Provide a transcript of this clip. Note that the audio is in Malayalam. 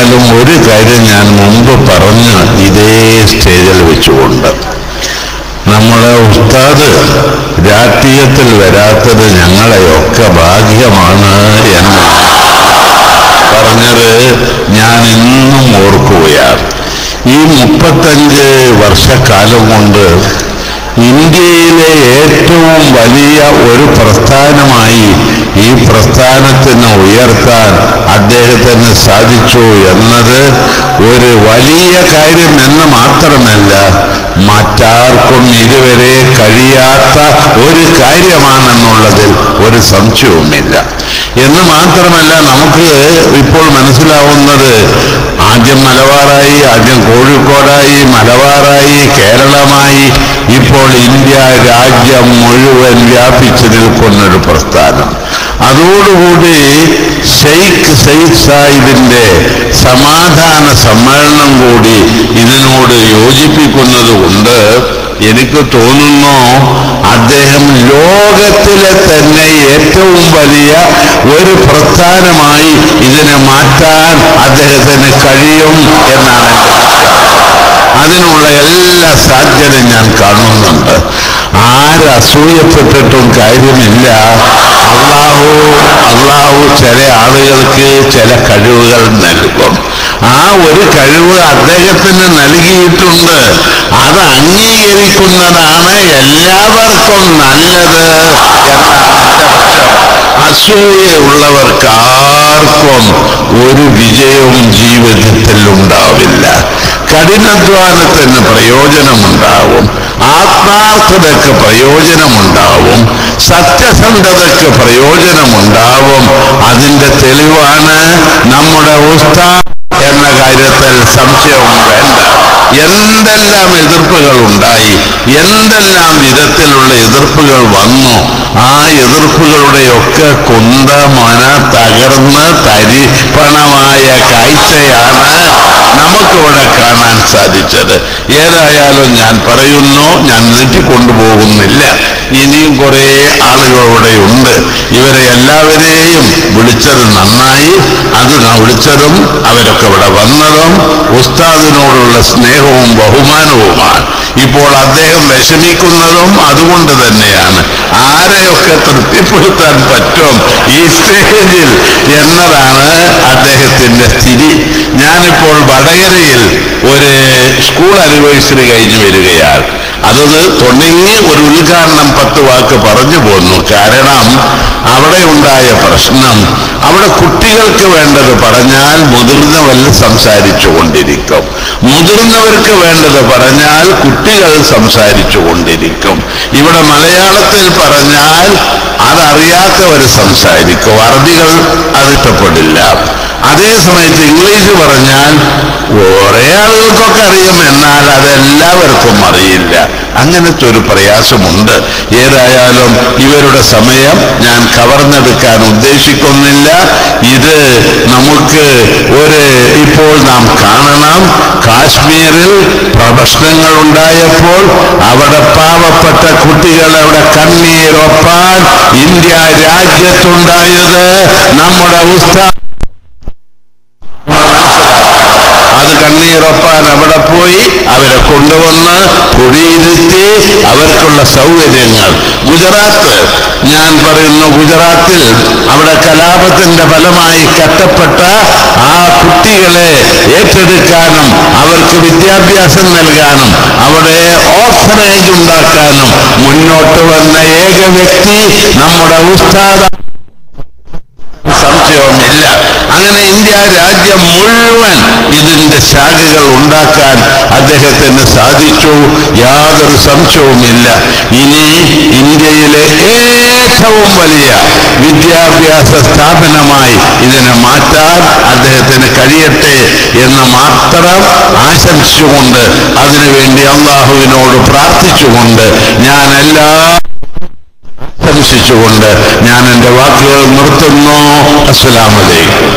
ഏതായാലും ഒരു കാര്യം ഞാൻ മുമ്പ് പറഞ്ഞ് ഇതേ സ്റ്റേജിൽ വെച്ചുകൊണ്ട്, നമ്മളെ ഉസ്താദ് രാഷ്ട്രീയത്തിൽ വരാത്തത് ഞങ്ങളെയൊക്കെ ഭാഗ്യമാണ് എന്ന് പറഞ്ഞത് ഞാൻ ഇന്നും ഓർക്കുകയാണ്. ഈ 35 വർഷക്കാലം കൊണ്ട് ഇന്ത്യയിലെ ഏറ്റവും വലിയ ഒരു പ്രസ്ഥാനമായി ഈ പ്രസ്ഥാനത്തിനെ ഉയർത്താൻ അദ്ദേഹത്തിന് സാധിച്ചു എന്നത് ഒരു വലിയ കാര്യം എന്ന് മാത്രമല്ല, മറ്റാർക്കും ഇതുവരെ കഴിയാത്ത ഒരു കാര്യമാണെന്നുള്ളതിൽ ഒരു സംശയവുമില്ല. എന്ന് മാത്രമല്ല, നമുക്ക് ഇപ്പോൾ മനസ്സിലാവുന്നത് ആദ്യം മലബാറായി, ആദ്യം കോഴിക്കോടായി, മലബാറായി, കേരളമായി, ഇപ്പോൾ ഇന്ത്യ രാജ്യം മുഴുവൻ വ്യാപിച്ചു നിൽക്കുന്നൊരു പ്രസ്ഥാനം. അതോടുകൂടി ഷെയ്ഖ് സയ്യിദ് സാഹിബിന്റെ സമാധാന സമ്മേളനം കൂടി ഇതിനോട് യോജിപ്പിക്കുന്നത് കൊണ്ട് എനിക്ക് തോന്നുന്നു അദ്ദേഹം ലോകത്തിലെ തന്നെ ഏറ്റവും വലിയ ഒരു പ്രസ്ഥാനമായി ഇതിനെ മാറ്റാൻ അദ്ദേഹത്തിന് കഴിയും എന്നാണ് എൻ്റെ വിശ്വാസം. അതിനുള്ള എല്ലാ സാധ്യതയും ഞാൻ കാണുന്നുണ്ട്. ആരസൂയപ്പെട്ടിട്ടും കാര്യമില്ല. അള്ളാഹു ചില ആളുകൾക്ക് ചില കഴിവുകൾ നൽകും. ആ ഒരു കഴിവ് അദ്ദേഹത്തിന് നൽകിയിട്ടുണ്ട്. അത് അംഗീകരിക്കുന്നതാണ് എല്ലാവർക്കും നല്ലത് എന്നാണ് എൻ്റെ പക്ഷം. അസൂയുള്ളവർക്ക് ആർക്കും ഒരു വിജയവും ജീവിതത്തിൽ ഉണ്ടാവില്ല. കഠിനാധ്വാനത്തിന് പ്രയോജനമുണ്ടാവും, ആത്മാർത്ഥതയ്ക്ക് പ്രയോജനമുണ്ടാവും, സത്യസന്ധതയ്ക്ക് പ്രയോജനമുണ്ടാവും. അതിന്റെ തെളിവാണ് നമ്മുടെ ഉസ്താദ് എന്ന കാര്യത്തിൽ സംശയവും വേണ്ട. എന്തെല്ലാം എതിർപ്പുകൾ ഉണ്ടായി, എന്തെല്ലാം വിധത്തിലുള്ള എതിർപ്പുകൾ വന്നു. ആ എതിർപ്പുകളുടെയൊക്കെ കുന്തമന തകർന്ന് തരിപ്പണമായ കാഴ്ചയാണ് നമുക്കിവിടെ കാണാൻ സാധിച്ചത്. ഏതായാലും ഞാൻ പറയുന്നു, ഞാൻ നീട്ടിക്കൊണ്ടുപോകുന്നില്ല. ഇനിയും കുറെ ആളുകളുടെ ഉണ്ട്. ഇവരെ എല്ലാവരെയും വിളിച്ചത് നന്നായി. അത് വിളിച്ചതും അവരൊക്കെ ഇവിടെ വന്നതും ഉസ്താദിനോടുള്ള സ്നേഹവും ബഹുമാനവുമാണ്. ഇപ്പോൾ അദ്ദേഹം വിഷമിക്കുന്നതും അതുകൊണ്ട് തന്നെയാണ്. ആരെയൊക്കെ തൃപ്തിപ്പെടുത്താൻ പറ്റും ഈ സ്റ്റേജിൽ എന്നതാണ് അദ്ദേഹത്തിന്റെ സ്ഥിതി. ഞാനിപ്പോൾ വടകരയിൽ ഒരു സ്കൂൾ ആനിവേഴ്സറി കഴിഞ്ഞു വരികയാണ്. അത് തുടങ്ങി ഒരു ഉദ്ഘാടനം 10 വാക്ക് പറഞ്ഞു പോന്നു. കാരണം അവിടെ ഉണ്ടായ പ്രശ്നം, അവിടെ കുട്ടികൾക്ക് വേണ്ടത് പറഞ്ഞാൽ മുതിർന്നവർ സംസാരിച്ചു കൊണ്ടിരിക്കും, മുതിർന്നവർക്ക് വേണ്ടത് പറഞ്ഞാൽ കുട്ടികൾ സംസാരിച്ചു കൊണ്ടിരിക്കും. ഇവിടെ മലയാളത്തിൽ പറഞ്ഞാൽ അതറിയാത്തവർ സംസാരിക്കും, അറബികൾ അതിഷ്ടപ്പെടില്ല. അതേ സമയത്ത് ഇംഗ്ലീഷ് പറഞ്ഞാൽ കുറെ ആളുകൾക്കൊക്കെ അറിയും, എന്നാൽ അതെല്ലാവർക്കും അറിയില്ല. അങ്ങനത്തെ ഒരു പ്രയാസമുണ്ട്. ഏതായാലും ഇവരുടെ സമയം ഞാൻ കവർന്നെടുക്കാൻ ഉദ്ദേശിക്കുന്നില്ല. ഇത് നമുക്ക് ഇപ്പോൾ നാം കാണണം. കാശ്മീരിൽ പ്രശ്നങ്ങൾ ഉണ്ടായപ്പോൾ അവിടെ പാവപ്പെട്ട കുട്ടികളവിടെ കണ്ണീരൊപ്പാൻ ഇന്ത്യ രാജ്യത്തുണ്ടായത് നമ്മുടെ ഉസ്താദ്. അത് കണ്ണീരൊപ്പാൻ അവിടെ പോയി അവരെ കൊണ്ടുവന്ന് കുടിയിരുത്തി അവർക്കുള്ള സൗകര്യങ്ങൾ. ഗുജറാത്ത്, ഞാൻ പറയുന്നു, ഗുജറാത്തിൽ അവിടെ കലാപത്തിന്റെ ഫലമായി കഷ്ടപ്പെട്ട ആ കുട്ടികളെ ഏറ്റെടുക്കാനും അവർക്ക് വിദ്യാഭ്യാസം നൽകാനും അവിടെ ഓർഫനേജ് ഉണ്ടാക്കാനും മുന്നോട്ട് വന്ന ഏക വ്യക്തി നമ്മുടെ ഉസ്താദ്. സംശയവുമില്ല. അങ്ങനെ ഇന്ത്യ രാജ്യം മുഴുവൻ ഇതിന്റെ ശാഖകൾ ഉണ്ടാക്കാൻ അദ്ദേഹത്തിന് സാധിച്ചു. യാതൊരു സംശയവുമില്ല. ഇനി ഇന്ത്യയിലെ ഏറ്റവും വലിയ വിദ്യാഭ്യാസ സ്ഥാപനമായി ഇതിനെ മാറ്റാൻ അദ്ദേഹത്തിന് കഴിയട്ടെ എന്ന് മാത്രം ആശംസിച്ചുകൊണ്ട്, അതിനുവേണ്ടി അള്ളാഹുവിനോട് പ്രാർത്ഥിച്ചുകൊണ്ട്, ആശംസിച്ചുകൊണ്ട് ഞാൻ എൻ്റെ വാക്കുകൾ നിർത്തുന്നു. അസ്സലാമു അലൈക്കും.